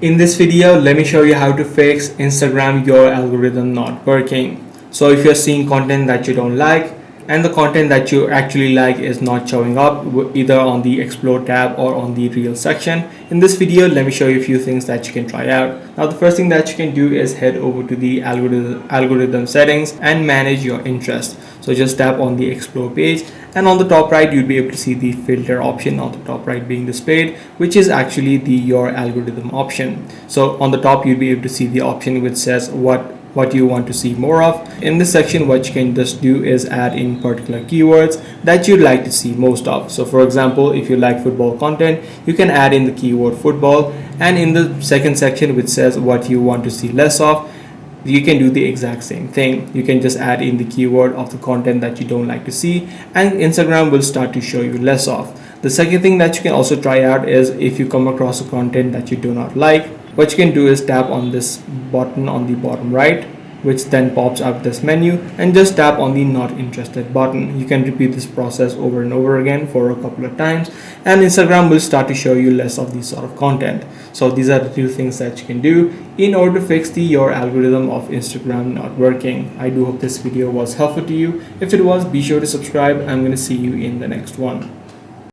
In this video, let me show you how to fix Instagram your algorithm not working. So if you're seeing content that you don't like and the content that you actually like is not showing up either on the explore tab or on the reel section, in this video let me show you a few things that you can try out. Now the first thing that you can do is head over to the algorithm settings and manage your interest. So just tap on the explore page, and on the top right you'll be able to see the filter option on the top right being displayed, which is actually the your algorithm option. So on the top you'll be able to see the option which says what you want to see more of. In this section, what you can just do is add in particular keywords that you'd like to see most of. So for example, if you like football content, you can add in the keyword football, and in the second section which says what you want to see less of, you can do the exact same thing. You can just add in the keyword of the content that you don't like to see, and Instagram will start to show you less of. The second thing that you can also try out is if you come across a content that you do not like, what you can do is tap on this button on the bottom right, which then pops up this menu, and just tap on the not interested button. You can repeat this process over and over again for a couple of times, and Instagram will start to show you less of this sort of content. So these are the two things that you can do in order to fix your algorithm of Instagram not working. I do hope this video was helpful to you. If it was, be sure to subscribe. I'm going to see you in the next one.